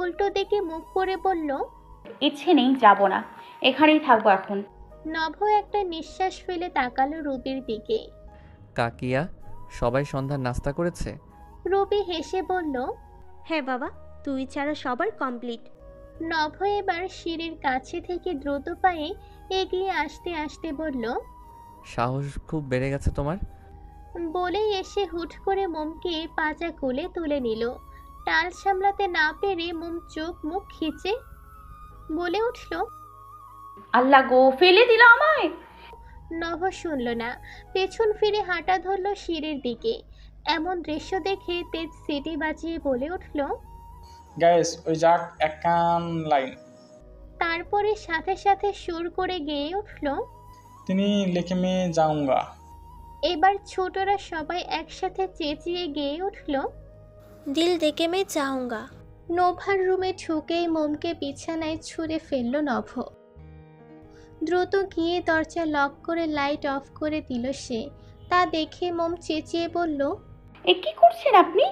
উল্টো দিকে মুখ করে বলল, ইচ্ছে নেই, যাব না, এখানেই থাকবো এখন। নভ একটা নিঃশ্বাস ফেলে তাকালো রুবির দিকে। কাকিয়া, সবাই সন্ধ্যার নাস্তা করেছে? রুবি হেসে বলল। হ্যাঁ বাবা, তুই ছাড়া সবার কমপ্লিট। নভ এবার সিঁড়ির কাছে থেকে দ্রুত পায়ে এগিয়ে আসতে আসতে বলল, সাহস খুব বেড়ে গেছে তোমার। বলেই এসে হুট করে মোমকে পাজা কোলে তুলে নিল। টাল সামলাতে না পেরে মোম চোখ মুখ খিচে বলে উঠল। আল্লাহ গো, ফেলে দিল আমায়। নভ শুনল না, পেছন ফিরে হাঁটা ধরল সিঁড়ির দিকে। এমন দৃশ্য দেখে তেজ সিটি বাজিয়ে বলে উঠল, গাইস ওই যাক এক কান লাইন। তারপরে সাথে সাথে সুর করে গেয়ে উঠল। তিনি লেখে মেয়ে যাউঙ্গা। এবার ছোটরা সবাই একসাথে চেঁচিয়ে গেয়ে উঠল। দিল দেখে মে চাহুঙ্গা। নোভার রুমে ঢুকেই মোমকে বিছানায় ছুঁড়ে ফেলল নভ। দ্রুত গিয়ে দরজা লক করে লাইট অফ করে দিল সে। তা দেখে মোম চেঁচিয়ে বলল, এ কি করছেন আপনি?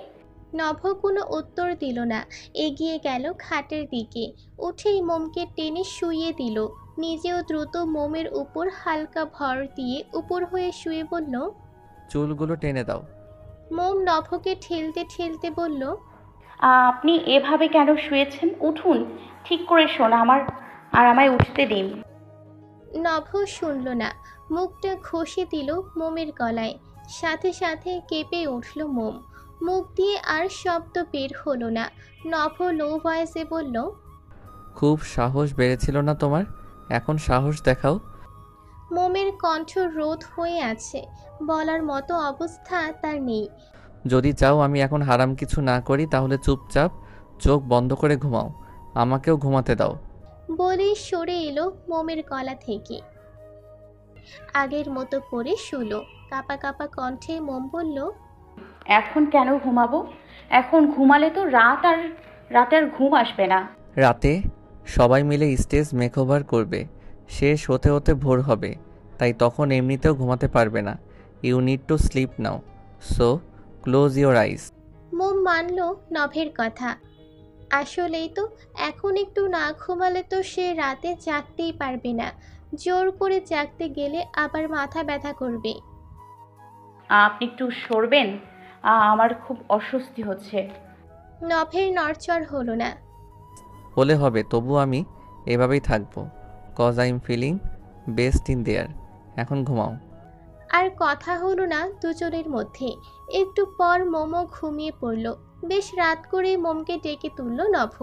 নভ কোনো উত্তর দিল না, এগিয়ে গেল খাটের দিকে। উঠেই মোমকে টেনে শুইয়ে দিল। নিজেও দ্রুত মোমের উপর হালকা ভর দিয়ে উপর হয়ে শুয়ে বলল। চুলগুলো টেনে দাও। মোম নভকে ঠেলতে ঠেলতে বলল, আপনি এভাবে কেন শুয়েছেন? উঠুন, ঠিক করে শোন আমার, আর আমায় উঠতে দিন। নভ শুনল না, মুখটা ঘষে দিল মোমের গলায়। সাথে সাথে কেঁপে উঠল মোম। মুখ দিয়ে আর শব্দ বের হলো না। নভ লো ভয়েসে বলল, খুব সাহস বেড়েছিল না তোমার? এখন সাহস দেখাও। মোমের কণ্ঠ রোধ হয়ে আছে, বলার মতো অবস্থা তার নেই। যদি চাও আমি এখন হারাম কিছু না করি তাহলে চুপচাপ চোখ বন্ধ করে ঘুমাও, আমাকেও ঘুমাতে দাও। বলেই সরে এলো মোমের গলা থেকে। আগের মতো করে শুলো। কাপা কাপা কণ্ঠে মোম বলল, এখন কেন ঘুমাবো? এখন ঘুমালে তো রাতে আর ঘুম আসবে না। রাতে সবাই মিলে স্টেজ মেকওভার করবে, শেষ হতে হতে ভোর হবে, তাই তখন এমনিতেও ঘুমাতে পারবে না। You need to sleep now, so close your eyes. মোম মানল নভের কথা। আসলেই তো, এখন একটু না ঘুমালে তো সে রাতে জাগতেই পারবে না। জোর করে জাগতে গেলে আবার মাথা ব্যথা করবে। আপনি একটু সরবেন, আমার খুব অস্বস্তি হচ্ছে। নভের নড়চড় হলো না। হলে হবে, তবু আমি এভাবেই থাকবো, cause I am feeling best in there. এখন ঘুমাও। আর কথা হলো না দুজনের মধ্যে। একটু পর মোমো ঘুমিয়ে পড়ল। বেশ রাত করে মোমকে ডেকে তুলল নভ।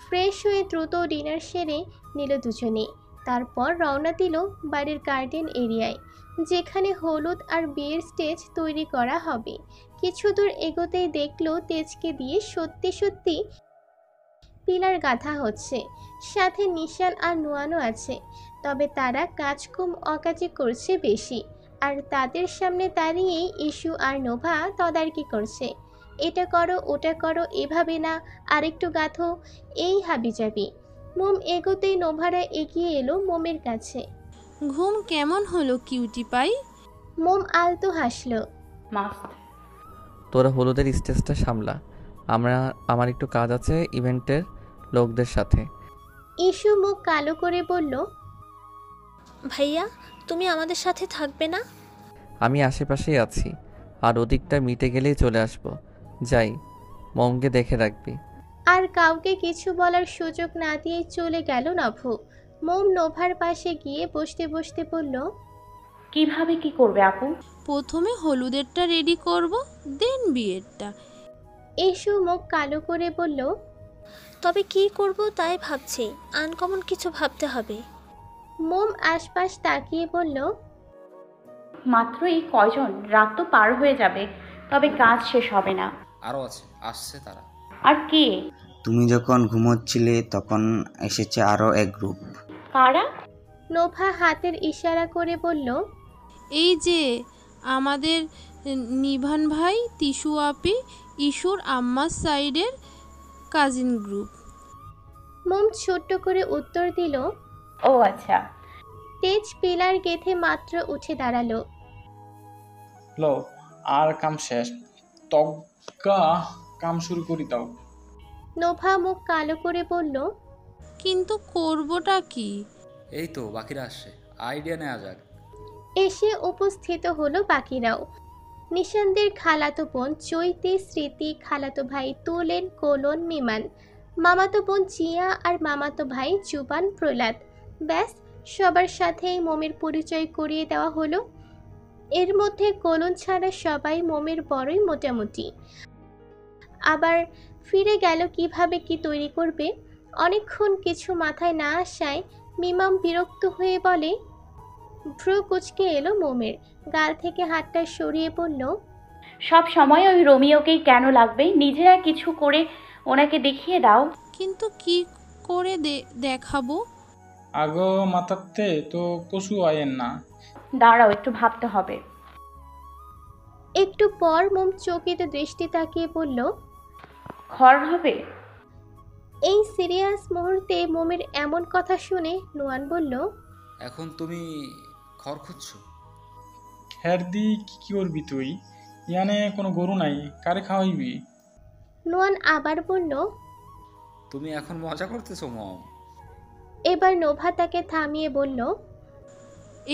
ফ্রেশ হয়ে দ্রুত ডিনার সেরে নিল দুজনে। তারপর রওনা দিল বাড়ির গার্ডেন এরিয়ায়, যেখানে হলুদ আর বিয়ের স্টেজ তৈরি করা হবে। কিছু দূর এগোতেই দেখলো তেজকে দিয়ে সত্যি সত্যি পিলার গাঁথা হচ্ছে। সাথে নিশান আর নুয়ানো আছে, তবে তারা কাজ কম অকাজে করছে বেশি। আর তাদের সামনে দাঁড়িয়েই ইস্যু আর নোভা তদারকি করছে। এটা করো ওটা করো, এভাবে না, আরেকটু গাঁথো, এই হাবিজাবি। মোম এগোতেই নোভারা এগিয়ে এলো মোমের কাছে। ঘুম কেমন হলো কিউটি পাই? মোম আলতো হাসলো। মাস্ত। তোরা হলুদের স্টেজটা সামলা, আমার একটু কাজ আছে ইভেন্টের লোকদের সাথে। ইস্যু মুখ কালো করে বলল, ভাইয়া, তুমি আমাদের সাথে থাকবে না? আমি আশেপাশেই আছি, আর ওদিকটা মিটে গেলেই চলে আসব। যাই, মমকে দেখে রাখবি। আর কাউকে কিছু বলার সুযোগ না দিয়ে চলে গেল নভ। মোম নোভার পাশে গিয়ে বসতে বসতে বলল, কিভাবে কি করবে আপু? প্রথমে হলুদেরটা রেডি করব, দেন বিয়েরটা। ইস্যু মুখ কালো করে বলল, তবে কি করব তাই ভাবছি, আনকমন কিছু ভাবতে হবে। মোম আশপাশ তাকিয়ে বলল, মাত্র এই কয়জন, রাত তো পার হয়ে যাবে, তবে কাজ শেষ হবে না। আরও আছে, আসছে তারা। আর কে? তুমি যখন ঘুমোচ্ছিলে তখন এসেছে আরও এক গ্রুপ। কারা? নোভা হাতের ইশারা করে বলল, এই যে আমাদের নিভান ভাই, তিশু আপি, ইস্যুর আম্মার সাইডের কাজিন গ্রুপ। মোম ছোট্ট করে উত্তর দিল। ও আচ্ছা। তেজ পিলার গেথে মাত্র উঠে দাঁড়ালো। লো, আর কাম শেষ, তজ্ঞা কাম শুরু করি দাও। নোভা মুখ কালো করে বলল, কিন্তু করবোটা কি? এই তো বাকিরা আসছে, আইডিয়া নেওয়া যাক। এসে উপস্থিত হলো বাকিরাও। নিশানদের খালাতো বোন চৈতি, স্মৃতি, খালাতো ভাই তুলেন, কোলন, মিমান, মামাতো বোন জিয়া আর মামাতো ভাই জুবান, প্রহ্লাদ। ব্যাস, সবার সাথেই মোমের পরিচয় করিয়ে দেওয়া হলো। এর মধ্যে কোলন ছাড়া সবাই মোমের বড়ই মোটামুটি। আবার ফিরে গেল কিভাবে কি তৈরি করবে। অনেকক্ষণ কিছু মাথায় না আসায় মিমাম বিরক্ত হয়ে বলে, ভ্রু কুচকে এলো মোমের, গাল থেকে হাতটা সরিয়ে বলল, সব সময় ওই রোমিওকেই কেন লাগবে? নিজেরা কিছু করে ওনাকে দেখিয়ে দাও। কিন্তু কি করে দেখাবো? আগো মাথাতে তো কচু আয়েন না। দাঁড়াও, একটু ভাবতে হবে। একটু পর মোম চকিত দৃষ্টি তাকিয়ে বলল, খড় হবে? এই সিরিয়াস মুহূর্তে মোমের এমন কথা শুনে নুয়ান বলল, এখন তুমি খড় খুঁজছো? খের দি কি করবি তুই? ইয়ানে কোনো গরু নাই, কারে খাওয়াইবি? নুয়ান আবার বলল। তুমি এখন মজা করতেছো মম? এবার নোভা তাকে থামিয়ে বলল,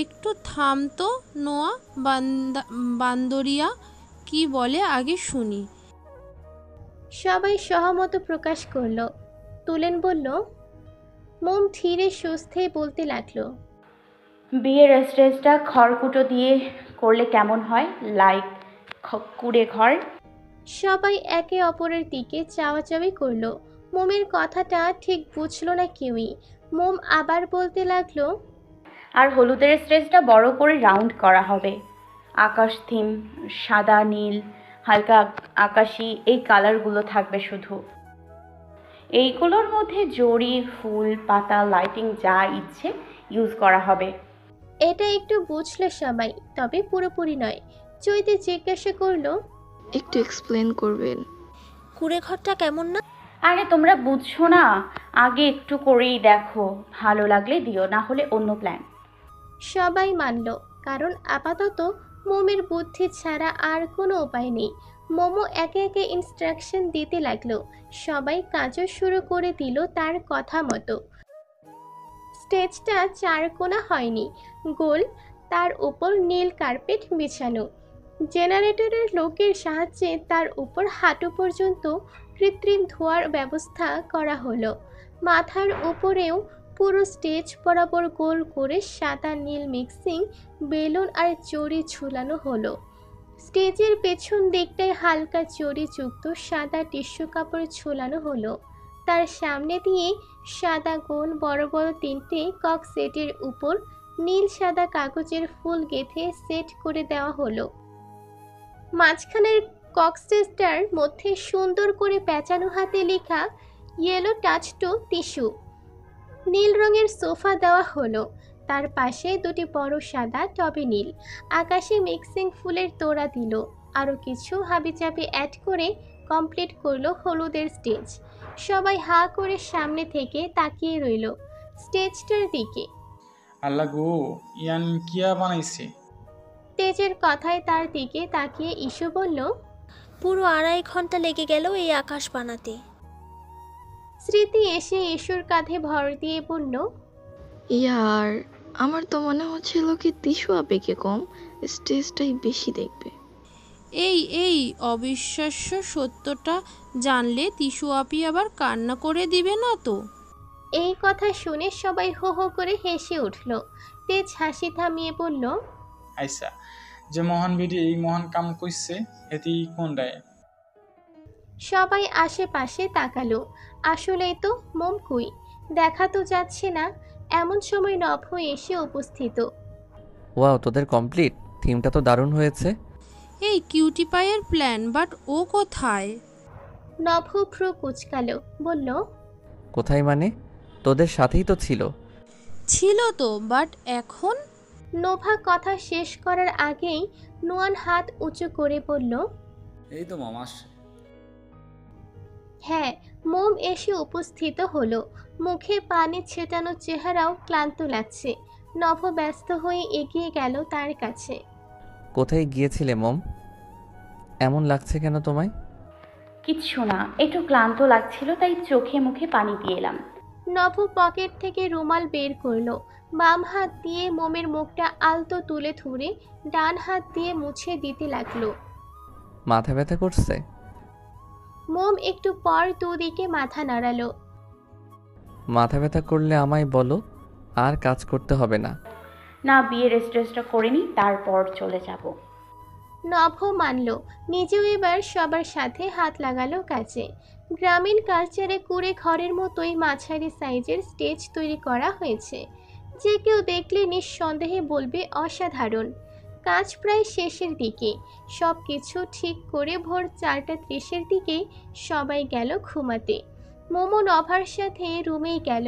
একটু থাম তো নোয়া, বান্দরিয়া কি বলে আগে শুনি। সবাই সহমত প্রকাশ করলো। তুলেন বলল, মোম ধীরে সুস্থে বলতে লাগলো, বিয়ের স্টেজটা খড়কুটো দিয়ে করলে কেমন হয়? লাইক কুড়ে ঘর। সবাই একে অপরের দিকে চাওয়াচাওয়ি করলো। মোমের কথাটা ঠিক বুঝলো না কেউই। মোম আবার বলতে লাগলো, আর হলুদের স্টেজটা বড় করে রাউন্ড করা হবে। আকাশ থিম, সাদা, নীল, হালকা আকাশি, এই কালারগুলো থাকবে শুধু। এইগুলোর মধ্যে জড়ি, ফুল, পাতা, লাইটিং যা ইচ্ছে ইউজ করা হবে। এটা একটু বুঝলো সবাই, তবে পুরোপুরি নয়। চৈতি জিজ্ঞাসা করলো, একটু এক্সপ্লেন করবেন? কুড়ে ঘরটা কেমন না? আরে তোমরা বুঝছো না, আগে একটু করেই দেখো, ভালো লাগলে দিও, না হলে অন্য প্ল্যান। সবাই মানল, কারণ আপাতত মোমের বুদ্ধি ছাড়া আর কোনো উপায় নেই। মোমো একে একে ইনস্ট্রাকশন দিতে লাগলো। সবাই কাজও শুরু করে দিল তার কথা মতো। স্টেজটা চারকোনা হয়নি, গোল, তার উপর নীল কার্পেট বিছানো। জেনারেটরের লোকের সাহায্যে তার উপর হাঁটু পর্যন্ত কৃত্রিম ধোয়ার ব্যবস্থা করা হলো। মাথার উপরেও পুরো স্টেজ বরাবর গোল করে সাদা নীল মিক্সিং বেলুন আর চড়ি ঝুলানো হলো। স্টেজের পেছন দিকটায় হালকা চড়িযুক্ত সাদা টিস্যু কাপড় ঝুলানো হলো। তার সামনে দিয়ে সাদা গোল বড় বড় তিনটে কক সেটের উপর নীল সাদা কাগজের ফুল গেঁথে সেট করে দেওয়া হলো। মাঝখানের কক্সটেজটার মধ্যে সুন্দর করে পেঁচানো হাতে লেখা ইয়েলো টাচ টু টিস্যু। নীল রঙের সোফা দেওয়া হলো। তার পাশে দুটি বড় সাদা টবে নীল আকাশে মিক্সিং ফুলের তোড়া দিল। আরও কিছু হাবিজাবি অ্যাড করে কমপ্লিট করলো হলুদের স্টেজ। সবাই হা করে সামনে থেকে তাকিয়ে রইল স্টেজটার দিকে। আল্লাহ গো, ইয়ান কিয়া বানাইছে? স্টেজের কথায় তার দিকে তাকিয়ে ইস্যু বলল, পুরো 2.5 ঘন্টা লেগে গেল এই আকাশ বানাতে। স্মৃতি এসে ইস্যুর কাঁধে ভর দিয়ে বলল, ইয়ার, আমার তো মনে হচ্ছিল কি টিস্যু আবেগে কম, স্টেজটাই বেশি দেখবে। এই অবিশ্বাস্য সত্যটা জানলে তিশু আপি আবার কান্না করে দিবে না তো? এই কথা শুনে সবাই হো হো করে হেসে উঠল। তেজ হাসি থামিয়ে বলল, আইসা, যে মহান বেডি এই মহান কাম কইছে এটি কোন রায়? সবাই আশেপাশে তাকালো। আসলেই তো মোম কই, দেখা তো যাচ্ছে না। এমন সময় নভ এসে উপস্থিত। ওয়াও, তোদের কমপ্লিট? থিমটা তো দারুণ হয়েছে। এই কিউটি পাইয়ের প্ল্যান, বাট ও কোথায়? নভ ভ্রু কুচকালো, বলল, কোথায় মানে? তোদের সাথেই তো ছিল। ছিল তো, বাট এখন? নোভা কথা শেষ করার আগেই নুয়ান হাত উঁচু করে বলল, এই তো মম আসছে। হ্যাঁ, মোম এসে উপস্থিত হলো। মুখে পানি ছেটানো চেহারাও ক্লান্ত লাগছে। নভ ব্যস্ত হয়ে এগিয়ে গেল তার কাছে। কোথায় গিয়েছিলে মম? এমন লাগছে কেন তোমায়? কিচ্ছু না, একটু ক্লান্ত লাগছিল তাই চোখে মুখে পানি দিয়ে এলাম। নভ পকেট থেকে রুমাল বের করলো। বাম হাত দিয়ে মোমের মুখটা আলতো তুলে ধরে ডান হাত দিয়ে মুছে দিতে লাগলো। মাথা ব্যথা করছে? মোম একটু পর দুদিকে মাথা নাড়ালো। মাথা ব্যথা করলে আমায় বলো, আর কাজ করতে হবে না। না, বিয়ের রেস্টটা করে নিই, তারপর চলে যাব। নভ মানল। নিজেও এবার সবার সাথে হাত লাগালো কাজে। গ্রামীণ কালচারে কুড়ে ঘরের মতোই মাঝারি সাইজের স্টেজ তৈরি করা হয়েছে। যে কেউ দেখলে নিঃসন্দেহে বলবে অসাধারণ। কাজ প্রায় শেষের দিকে। সব কিছু ঠিক করে ভোর 4:30-এর দিকে সবাই গেল ঘুমাতে। মোমো নভার সাথে রুমেই গেল।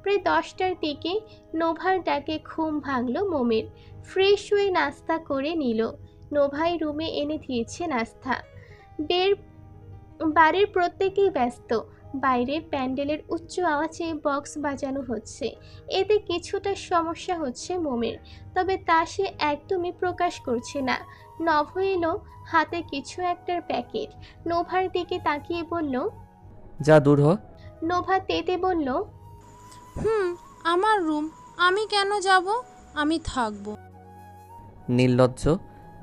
প্রায় 10টার দিকে নোভার ডাকে ঘুম ভাঙল মোমের। ফ্রেশ হয়ে নাস্তা করে নিল। নোভাই রুমে এনে দিয়েছে নাস্তা। বাড়ির প্রত্যেকেই ব্যস্ত। বাইরে প্যান্ডেলের উচ্চ আওয়াজে বক্স বাজানো হচ্ছে। এতে কিছুটা সমস্যা হচ্ছে মোমের, তবে তা সে একদমই প্রকাশ করছে না। নভ এলো, হাতে কিছু একটার প্যাকেট। নোভার দিকে তাকিয়ে বলল, যা দূর হ। নোভা তেতে বলল, আমার রুম, আমি কেন যাব? আমি থাকবো। নির্লজ্জ,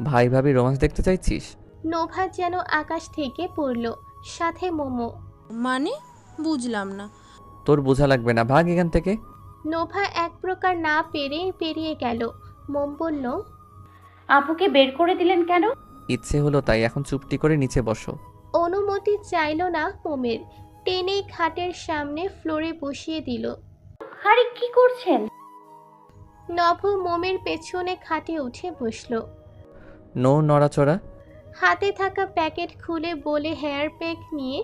ভাই ভাবি রোমান্স দেখতে চাইছিস? নোভা যেন আকাশ থেকে পড়ল, সাথে মোমো। মানে বুঝলাম না। তোর বোঝা লাগবে না, ভাগ এখান থেকে। নোভা এক প্রকার না পেরে পেরিয়ে গেল। মোম বলল, আপুকে বের করে দিলেন কেন? ইচ্ছে হলো তাই, এখন চুপটি করে নিচে বসো। অনুমতি চাইল না মোমের। টেনে খাটের সামনে ফ্লোরে বসিয়ে দিল। আরে কি করছেন? নভ মোমের পেছনে খাটে উঠে বসল। নো নড়াচড়া। হাতে থাকা প্যাকেট খুলে বলে হেয়ার প্যাক নিয়ে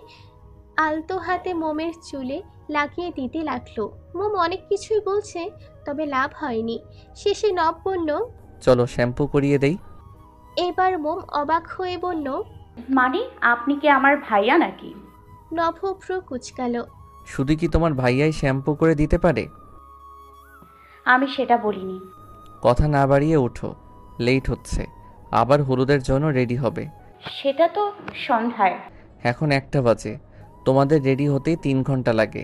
আলতো হাতে মোমের চুলে লাগিয়ে দিতে লাগলো। মোম অনেক কিছুই বলছে, তবে লাভ হয়নি। শেষে নভ বলল, চলো শ্যাম্পু করিয়ে দেই। এবার মোম অবাক হয়ে বলল, মানে আপনি কি আমার ভাইয়া নাকি? নভ ভ্রু কুচকালো। শুধু কি তোমার ভাইয়াই শ্যাম্পু করে দিতে পারে? আমি সেটা বলিনি। কথা না বাড়িয়ে ওঠো, লেট হচ্ছে। আবার হলুদের জন্য রেডি হবে। সেটা তো সন্ধ্যায়। এখন 1টা বাজে। তোমাদের রেডি হতেই 3 ঘন্টা লাগে,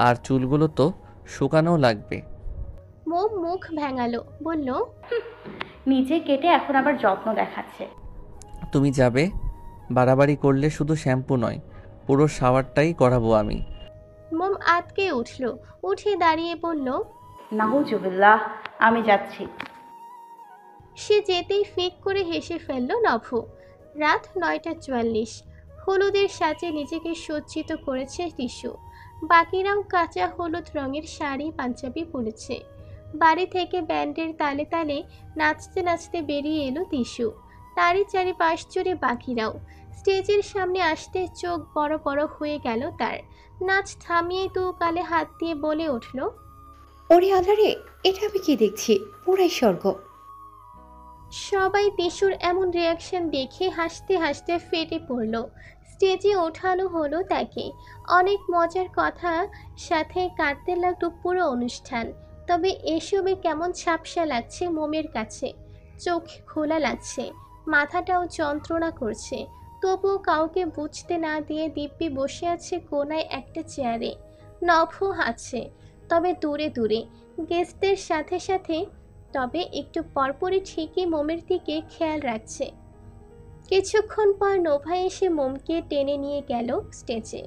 আর চুলগুলো তো শুকানোও লাগবে। মোম মুখ ভেঙালো, বলল, নিজে কেটে এখন আবার যত্ন দেখাচ্ছে। তুমি যাবে? বাড়াবাড়ি করলে শুধু শ্যাম্পু নয়, পুরো শাওয়ারটাই করাবো আমি। মোম আতকে উঠল, উঠে দাঁড়িয়ে বলল, নাউজুবিল্লাহ, আমি যাচ্ছি। সে যেতেই ফিক করে হেসে ফেলল নভ। রাত 9:44। হলুদের সাজে নিজেকে সজ্জিত করেছে টিসু। বাকিরাও কাঁচা হলুদ রঙের শাড়ি পাঞ্জাবি পরেছে। বাড়ি থেকে ব্যান্ডের তালে তালে নাচতে নাচতে বেরিয়ে এলো টিসু। তারই চারিপাশ জুড়ে বাকিরাও। স্টেজের সামনে আসতে চোখ বড় বড় হয়ে গেল তার। নাচ থামিয়ে দু গালে হাত দিয়ে বলে উঠল, ওরে আধারে, এটা আমি কি দেখছি, পুরাই স্বর্গ। সবাই টিসুর এমন রিয়াকশন দেখে হাসতে হাসতে ফেটে পড়ল। স্টেজে ওঠানো হলো তাকে। অনেক মজার কথা সাথে কাটতে লাগলো পুরো অনুষ্ঠান। তবে এসবে কেমন ঝাপসা লাগছে মোমের কাছে। চোখ খোলা লাগছে, মাথাটাও যন্ত্রণা করছে। তবুও কাউকে বুঝতে না দিয়ে দিব্যি বসে আছে কোনায় একটা চেয়ারে। নভ হাসছে, তবে দূরে দূরে, গেস্টদের সাথে সাথে। তবে একটু পরপরই ঠিকই মোমের দিকে খেয়াল রাখছে। কিছুক্ষণ পর নোভা এসে মোমকে টেনে নিয়ে গেল স্টেজে।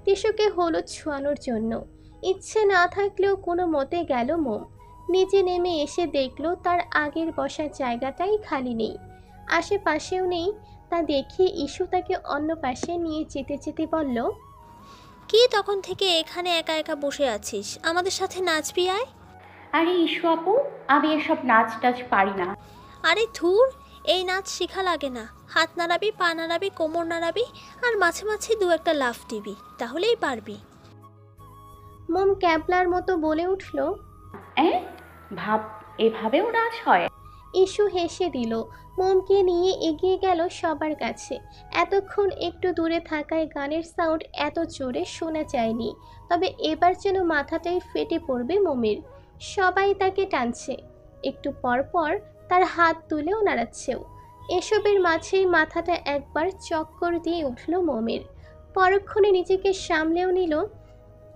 টিসুকে হলুদ ছোঁয়ানোর জন্য। ইচ্ছে না থাকলেও কোনো মতে গেল মোম। নিচে নেমে এসে দেখলো তার আগের বসার জায়গাটাই খালি নেই, আশেপাশেও নেই। তা দেখে ইস্যু তাকে অন্য পাশে নিয়ে যেতে যেতে বলল, কি তখন থেকে এখানে একা একা বসে আছিস? আমাদের সাথে নাচবি আয়। আরে ইস্যু আপু, আমি এসব নাচ টাচ পারি না। আরে ধুর, এই নাচ শেখা লাগে না। হাত নাড়াবি, পা নাড়াবি, কোমর নাড়াবি, আর মাঝে মাঝে দু একটা লাফ দিবি, তাহলেই পারবি। মোম ক্যাবলার মতো বলে উঠল, ভাব এভাবেও নাচ হয়? ইস্যু হেসে দিল। মোমকে নিয়ে এগিয়ে গেল সবার কাছে। এতক্ষণ একটু দূরে থাকায় গানের সাউন্ড এত জোরে শোনা যায়নি, তবে এবার যেন মাথাটাই ফেটে পড়বে মোমের। সবাই তাকে টানছে, একটু পর পর তার হাত তুলেও নাড়াচ্ছেও। এসবের মাঝেই মাথাটা একবার চক্কর দিয়ে উঠল মমের। পরক্ষণে নিজেকে সামলেও নিল।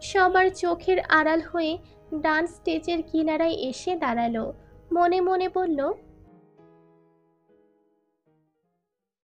সবার চোখের আড়াল হয়ে ডান্স স্টেজের কিনারায় এসে দাঁড়ালো। মনে মনে বলল,